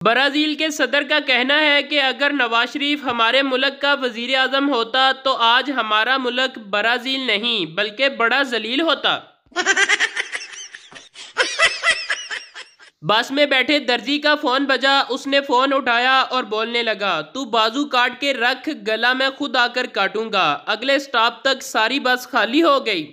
Brazil के सदर का कहना है कि अगर नवाज शरीफ हमारे मुल्क का वज़ीर आज़म होता तो आज हमारा मुल्क ब्राज़ील नहीं बल्कि बड़ा जलील होता। बस में बैठे दर्जी का फोन बजा, उसने फोन उठाया और बोलने लगा, तू बाजू काट के रख, गला मैं खुद आकर काटूंगा। अगले स्टॉप तक सारी बस खाली हो गई।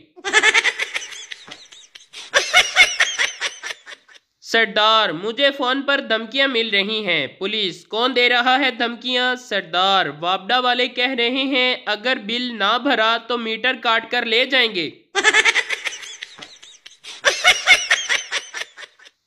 सरदार, मुझे फोन पर धमकियां मिल रही हैं। पुलिस, कौन दे रहा है धमकियां? सरदार, वापडा वाले कह रहे हैं अगर बिल ना भरा तो मीटर काट कर ले जाएंगे।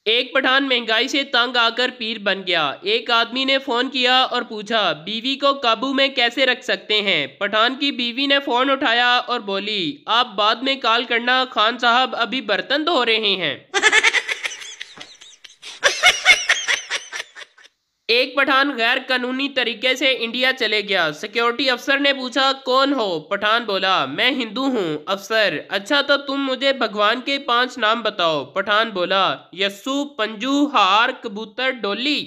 एक पठान महंगाई से तंग आकर पीर बन गया। एक आदमी ने फोन किया और पूछा, बीवी को काबू में कैसे रख सकते हैं? पठान की बीवी ने फोन उठाया और बोली, आप बाद में कॉल करना, खान साहब अभी बर्तन धो रहे हैं। एक पठान गैर कानूनी तरीके से इंडिया चले गया। सिक्योरिटी अफसर ने पूछा, कौन हो? पठान बोला, मैं हिंदू हूँ। अफसर, अच्छा तो तुम मुझे भगवान के 5 नाम बताओ। पठान बोला, यस्सु, पंजू, हार, कबूतर, डोली।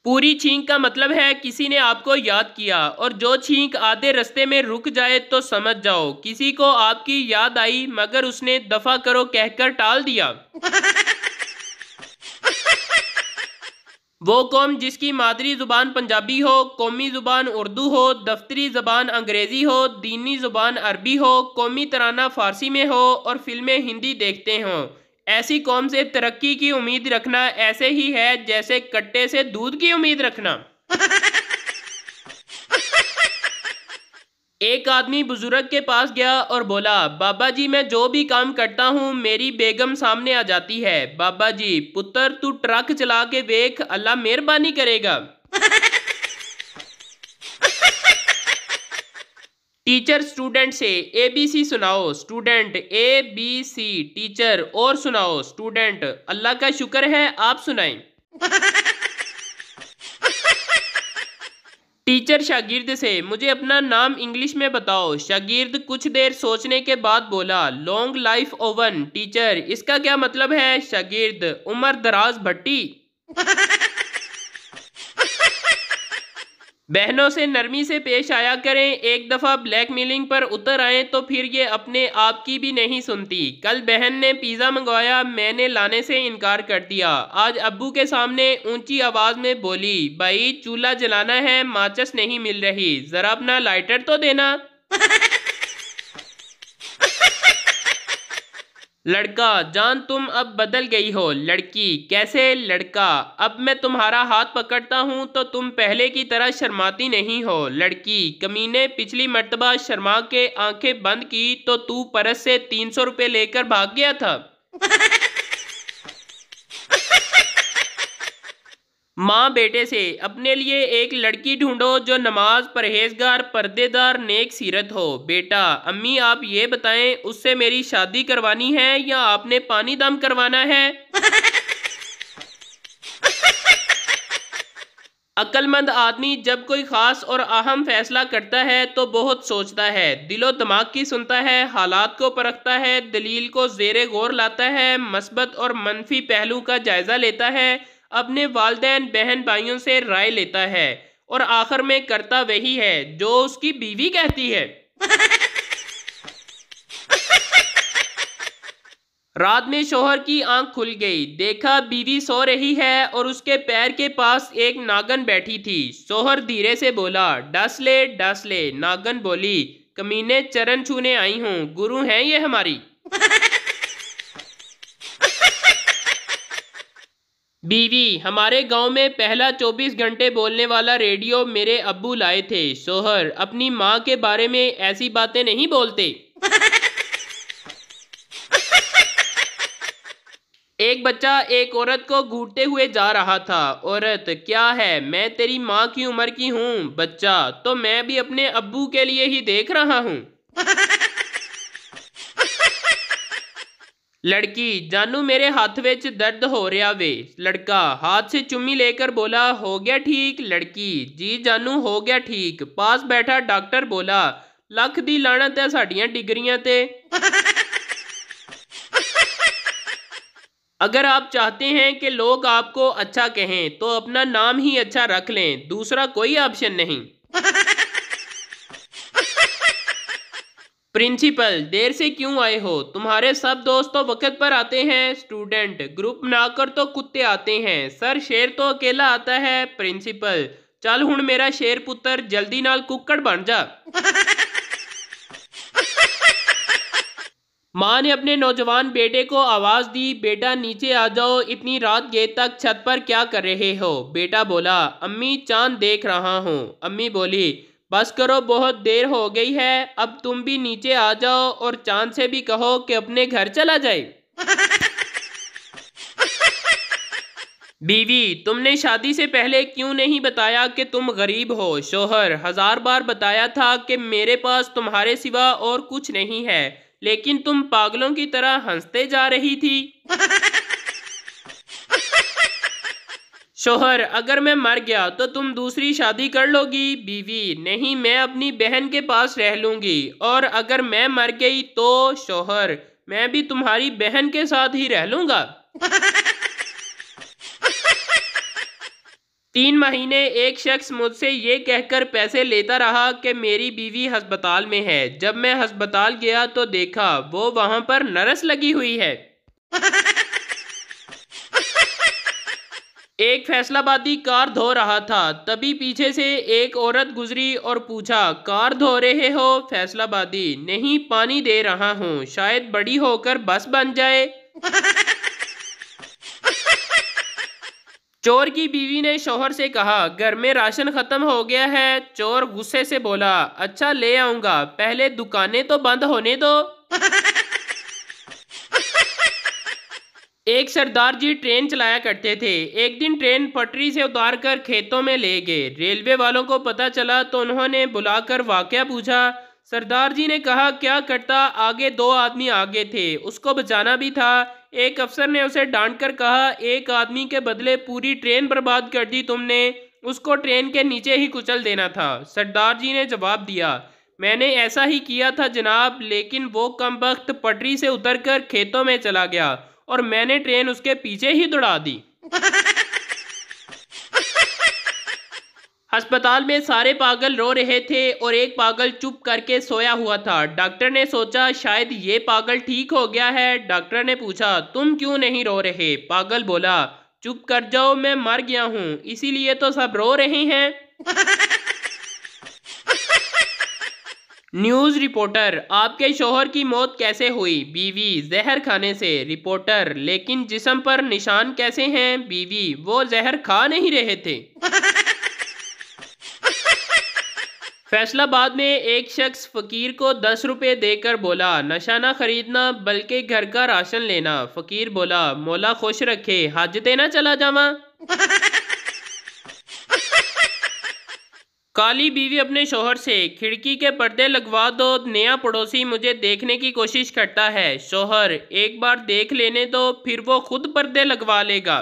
पूरी छींक का मतलब है किसी ने आपको याद किया, और जो छींक आधे रास्ते में रुक जाए तो समझ जाओ किसी को आपकी याद आई मगर उसने दफा करो कहकर टाल दिया। वो कौम जिसकी मादरी जुबान पंजाबी हो, कौमी जुबान उर्दू हो, दफ्तरी जुबान अंग्रेजी हो, दीनी जुबान अरबी हो, कौमी तराना फारसी में हो और फिल्में हिंदी देखते हो, ऐसी कौम से तरक्की की उम्मीद रखना ऐसे ही है जैसे कट्टे से दूध की उम्मीद रखना। एक आदमी बुजुर्ग के पास गया और बोला, बाबा जी मैं जो भी काम करता हूँ मेरी बेगम सामने आ जाती है। बाबा जी, पुत्र तू ट्रक चला के देख, अल्लाह मेहरबानी करेगा। टीचर स्टूडेंट से ABC सुनाओ। Student ABC। टीचर, और सुनाओ। स्टूडेंट, अल्लाह का शुक्र है, आप सुनाएं। टीचर शागिर्द से, मुझे अपना नाम इंग्लिश में बताओ। शागिर्द कुछ देर सोचने के बाद बोला, लॉन्ग लाइफ ओवन। टीचर, इसका क्या मतलब है? शागिर्द, उम्र दराज भट्टी। बहनों से नरमी से पेश आया करें, एक दफ़ा ब्लैकमेलिंग पर उतर आए तो फिर ये अपने आप की भी नहीं सुनती। कल बहन ने पिज़्ज़ा मंगवाया, मैंने लाने से इनकार कर दिया। आज अब्बू के सामने ऊंची आवाज़ में बोली, भाई चूल्हा जलाना है, माचिस नहीं मिल रही, ज़रा अपना लाइटर तो देना। लड़का, जान तुम अब बदल गई हो। लड़की, कैसे? लड़का, अब मैं तुम्हारा हाथ पकड़ता हूँ तो तुम पहले की तरह शर्माती नहीं हो। लड़की, कमीने, पिछली मर्तबा शर्मा के आंखें बंद की तो तू परस से 300 रुपये लेकर भाग गया था। माँ बेटे से, अपने लिए एक लड़की ढूंढो जो नमाज, परहेजगार, पर्देदार, नेक सीरत हो। बेटा, अम्मी आप ये बताएं उससे मेरी शादी करवानी है या आपने पानी दम करवाना है? अक्लमंद आदमी जब कोई खास और अहम फैसला करता है तो बहुत सोचता है, दिलो दिमाग की सुनता है, हालात को परखता है, दलील को ज़ेरे गौर लाता है, मस्बत और मनफी पहलू का जायजा लेता है, अपने वालिदैन बहन भाइयों से राय लेता है और आखिर में करता वही है जो उसकी बीवी कहती है। रात में शोहर की आंख खुल गई, देखा बीवी सो रही है और उसके पैर के पास एक नागन बैठी थी। शोहर धीरे से बोला, डस ले डस ले। नागन बोली, कमीने चरण छूने आई हूँ, गुरु हैं ये हमारी। बीवी, हमारे गांव में पहला 24 घंटे बोलने वाला रेडियो मेरे अब्बू लाए थे। शोहर, अपनी माँ के बारे में ऐसी बातें नहीं बोलते। एक बच्चा एक औरत को घूरते हुए जा रहा था। औरत, क्या है, मैं तेरी माँ की उम्र की हूँ। बच्चा, तो मैं भी अपने अब्बू के लिए ही देख रहा हूँ। लड़की, जानू मेरे हाथ विच दर्द हो रहा वे। लड़का, हाथ से चुम्मी लेकर बोला, हो गया ठीक? लड़की, जी जानू हो गया ठीक। पास बैठा डॉक्टर बोला, लख दी लानत है साड़ियां डिगरियां ते। अगर आप चाहते हैं कि लोग आपको अच्छा कहें तो अपना नाम ही अच्छा रख लें, दूसरा कोई ऑप्शन नहीं। प्रिंसिपल, देर से क्यों आए हो? तुम्हारे सब दोस्त तो वक्त पर आते हैं। स्टूडेंट, ग्रुप बनाकर तो कुत्ते आते हैं सर, शेर तो अकेला आता है। प्रिंसिपल, चल हुण मेरा शेर पुत्र, जल्दी नाल कुक्कड़ बन जा। माँ ने अपने नौजवान बेटे को आवाज दी, बेटा नीचे आ जाओ, इतनी रात गए तक छत पर क्या कर रहे हो? बेटा बोला, अम्मी चांद देख रहा हूँ। अम्मी बोली, बस करो, बहुत देर हो गई है, अब तुम भी नीचे आ जाओ और चांद से भी कहो कि अपने घर चला जाए। बीवी, तुमने शादी से पहले क्यों नहीं बताया कि तुम गरीब हो? शोहर, 1000 बार बताया था कि मेरे पास तुम्हारे सिवा और कुछ नहीं है, लेकिन तुम पागलों की तरह हंसते जा रही थी। शोहर, अगर मैं मर गया तो तुम दूसरी शादी कर लोगी? बीवी, नहीं, मैं अपनी बहन के पास रह लूंगी। और अगर मैं मर गई तो? शोहर, मैं भी तुम्हारी बहन के साथ ही रह लूंगा। 3 महीने एक शख्स मुझसे ये कहकर पैसे लेता रहा कि मेरी बीवी अस्पताल में है। जब मैं अस्पताल गया तो देखा वो वहां पर नर्स लगी हुई है। एक फैसलाबादी कार धो रहा था, तभी पीछे से एक औरत गुजरी और पूछा, कार धो रहे हो? फैसलाबादी, नहीं, पानी दे रहा हूँ, शायद बड़ी होकर बस बन जाए। चोर की बीवी ने शौहर से कहा, घर में राशन खत्म हो गया है। चोर गुस्से से बोला, अच्छा ले आऊंगा, पहले दुकानें तो बंद होने दो। एक सरदार जी ट्रेन चलाया करते थे। एक दिन ट्रेन पटरी से उतारकर खेतों में ले गए। रेलवे वालों को पता चला तो उन्होंने बुलाकर वाकया पूछा। सरदार जी ने कहा, क्या करता, आगे 2 आदमी आगे थे, उसको बचाना भी था। एक अफसर ने उसे डांट कर कहा, एक आदमी के बदले पूरी ट्रेन बर्बाद कर दी तुमने, उसको ट्रेन के नीचे ही कुचल देना था। सरदार जी ने जवाब दिया, मैंने ऐसा ही किया था जनाब, लेकिन वो कमबख्त पटरी से उतरकर खेतों में चला गया और मैंने ट्रेन उसके पीछे ही दौड़ा दी। अस्पताल में सारे पागल रो रहे थे और एक पागल चुप करके सोया हुआ था। डॉक्टर ने सोचा शायद ये पागल ठीक हो गया है। डॉक्टर ने पूछा, तुम क्यों नहीं रो रहे? पागल बोला, चुप कर जाओ, मैं मर गया हूँ, इसीलिए तो सब रो रहे हैं। न्यूज़ रिपोर्टर, आपके शौहर की मौत कैसे हुई? बीवी, जहर खाने से। रिपोर्टर, लेकिन जिस्म पर निशान कैसे हैं? बीवी, वो जहर खा नहीं रहे थे। फैसलाबाद में एक शख्स फकीर को 10 रुपए देकर बोला, नशा ना खरीदना बल्कि घर का राशन लेना। फकीर बोला, मौला खुश रखे, हज ते ना चला जावा। काली बीवी अपने शौहर से, खिड़की के पर्दे लगवा दो, नया पड़ोसी मुझे देखने की कोशिश करता है। शौहर, एक बार देख लेने दो, फिर वो खुद पर्दे लगवा लेगा।